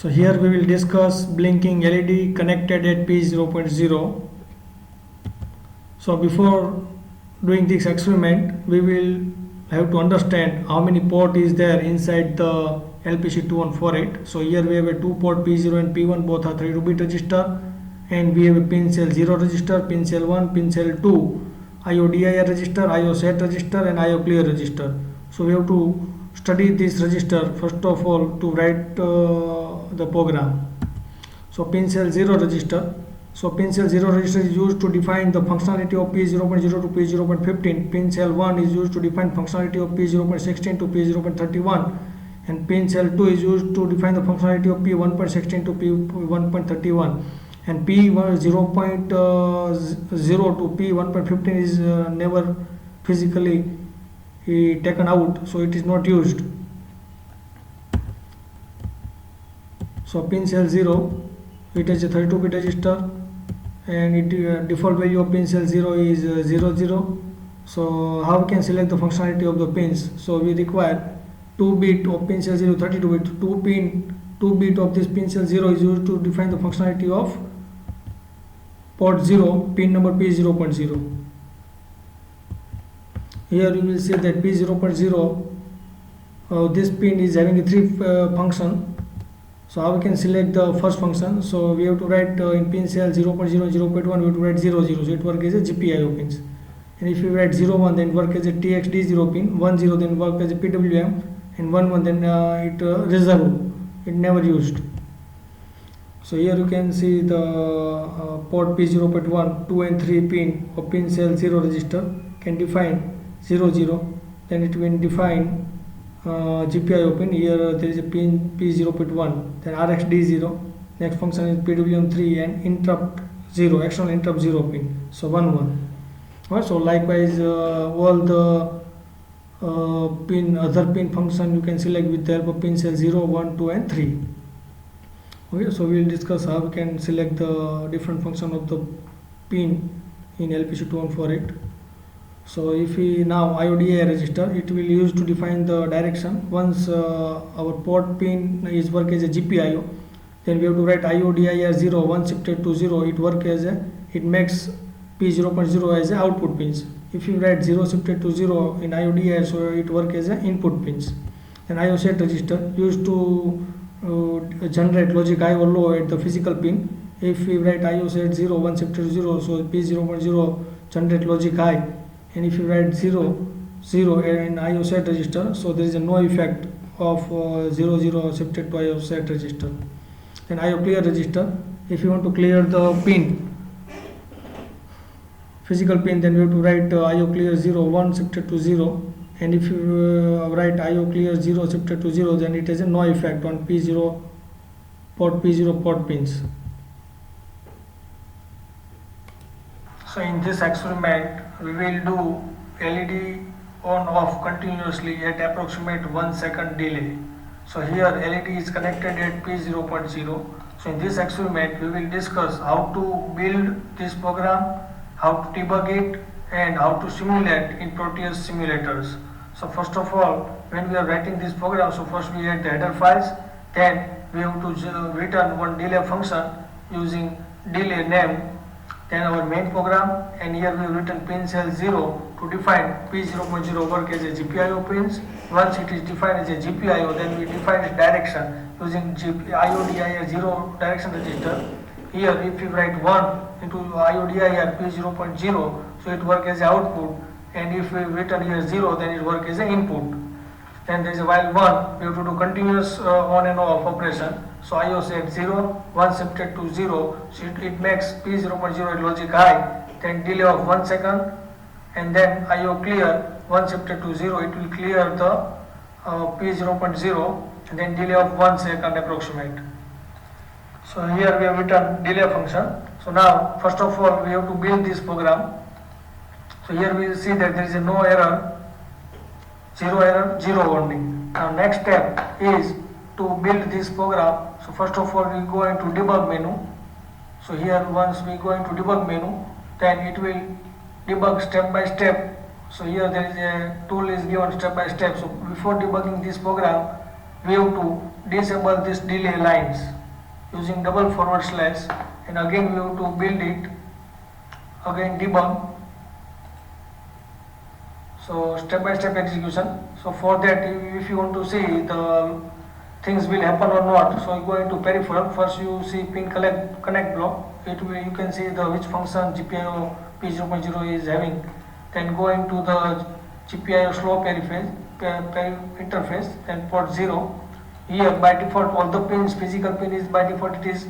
So here we will discuss blinking LED connected at P0.0. So before doing this experiment, we will have to understand how many port is there inside the LPC2148. So here we have a 2 port P0 and P1, both are 32-bit register, and we have a pin cell 0 register, pin cell 1, pin cell 2, IO DIR register, IO set register, and IO clear register. So we have to study this register first of all to write the program. So pin cell 0 register. So pin cell 0 register is used to define the functionality of P0.0 to P0.15. Pin cell 1 is used to define functionality of P0.16 to P0.31, and pin cell 2 is used to define the functionality of P1.16 to P1.31, and P0.0 to P1.15 is never physically taken out, so it is not used. So pin cell 0, it is a 32-bit register, and it default value of pin cell 0 is 00. So how we can select the functionality of the pins? So we require 2 bit of pin cell 0, 32 bit. 2 bit of this pin cell 0 is used to define the functionality of port 0, pin number P0.0. Here you will see that P0.0, this pin is having a 3 function. So how we can select the first function? So we have to write in pin cell 0.0, 0.1, we have to write 00, so it works as a GPIO pins. And if you write 01, then it works as a TXD0 pin, 10 then work as a PWM, and 11 then it reserve, it never used. So here you can see the port P0.1, 2 and 3 pin of pin cell 0 register can define 00, then it will define GPIO pin. Here there is a pin P0.1, then RxD0, next function is PWM3 and interrupt 0, external interrupt 0 pin, so 11. Alright, so likewise all the other pin function you can select with the help of pin cell 0, 1, 2 and 3. Okay, so we will discuss how we can select the different function of the pin in LPC2148. So if we now IODI register, it will use to define the direction. Once our port pin is work as a GPIO, then we have to write IODI 0, 1 shifted to 0, it work as a, it makes P0.0 as a output pins. If you write 0 shifted to 0 in IODI, so it work as a input pins. Then IO set register used to generate logic high or low at the physical pin. If we write IO set 0, 1 shifted to 0, so P0.0 generate logic high. And if you write 0, 0 in IO set register, so there is no effect of 0, 0 shifted to IO set register. Then IO clear register, if you want to clear the pin, physical pin, then we have to write IO clear 0, 1 shifted to 0. And if you write IO clear 0 shifted to 0, then it has a no effect on P0 port pins. So in this experiment, we will do LED on off continuously at approximate 1 second delay. So here LED is connected at P0.0. So in this experiment, we will discuss how to build this program, how to debug it, and how to simulate in Proteus simulators. So first of all, when we are writing this program, so first we add the header files, then we have to return one delay function using delay name, then our main program, and here we have written pin cell 0 to define P0.0 work as a GPIO pins. Once it is defined as a GPIO, then we define its direction using IODIR 0 direction register. Here if we write 1 into IODIR P0.0, so it work as a output, and if we return here 0, then it work as an input. Then there is a while 1, we have to do continuous on and off operation. So IO set 0, 1 shifted to 0, so it makes P0.0 logic high, then delay of 1 second, and then IO clear 1 shifted to 0, it will clear the P0.0, and then delay of 1 second approximate. So here we have written delay function. So now first of all we have to build this program. So here we will see that there is no error, 0 warning. Now next step is to build this program. So first of all we go into debug menu. So here once we go into debug menu, then it will debug step by step. So here there is a tool is given step by step. So before debugging this program, we have to disable this delay lines using double forward slash, and again we have to build it, again debug. So step by step execution. So for that, if you want to see the things will happen or not, so you go into peripheral. First you see pin connect block. It will, you can see the which function GPIO P0.0 is having. Then go into the GPIO slow interface, then port 0. Here by default all the pins, physical pin is by default it is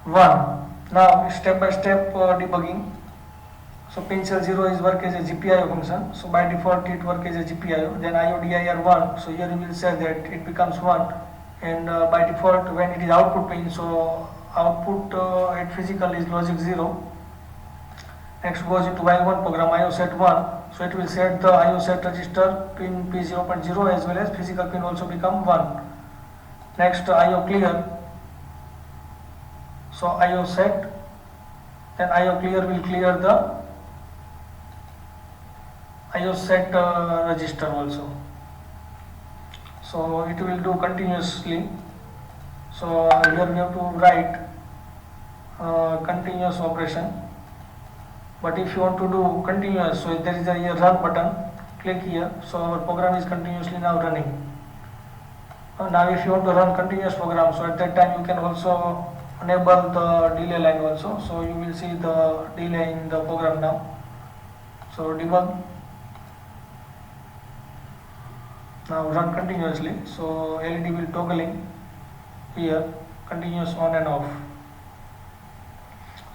1. Now step by step debugging. So pin cell 0 is work as a GPIO function, so by default it work as a GPIO. Then IODIR 1, so here you will say that it becomes 1, and by default when it is output pin, so output at physical is logic 0. Next goes into while 1 program IO set 1, so it will set the IO set register pin P0.0 as well as physical pin also become 1. Next IO clear, so IO set, then IO clear will clear the IO set register also. So it will do continuously. So here we have to write continuous operation. But if you want to do continuous, so there is a run button, click here, so our program is continuously now running. Now if you want to run continuous program, so at that time you can also enable the delay line also, so you will see the delay in the program now. So debug, now run continuously, so LED will toggling here, continuous on and off.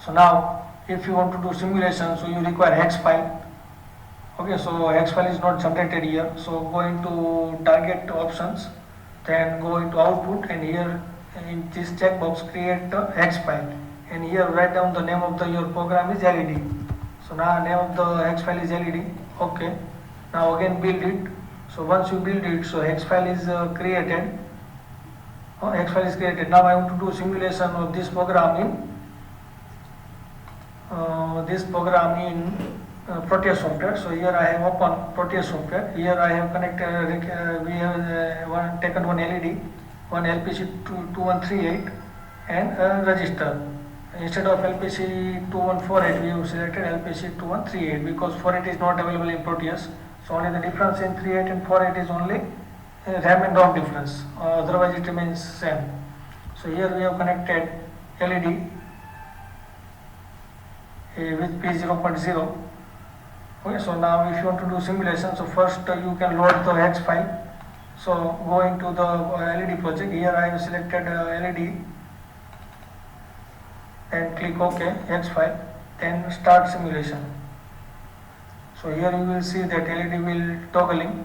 So now if you want to do simulation, so you require hex file. Okay, so hex file is not generated here, so go into target options, then go into output, and here in this checkbox create the hex file, and here write down the name of your program is LED. So now name of the hex file is LED. Okay, now again build it. So once you build it, so hex file is created. Hex file is created. Now I want to do simulation of this program in Proteus software. So here I have open Proteus software. Here I have connected. We have taken one LED, one LPC 2138, and a register. Instead of LPC 2148, we have selected LPC 2138 because 48 is not available in Proteus. So only the difference in 38 and 48 is only RAM and ROM difference. Otherwise it remains same. So here we have connected LED with P0.0. Okay, so now if you want to do simulation, so first you can load the hex file. So go into the LED project. Here I have selected LED and click OK, hex file, then start simulation. So here you will see that LED will toggling.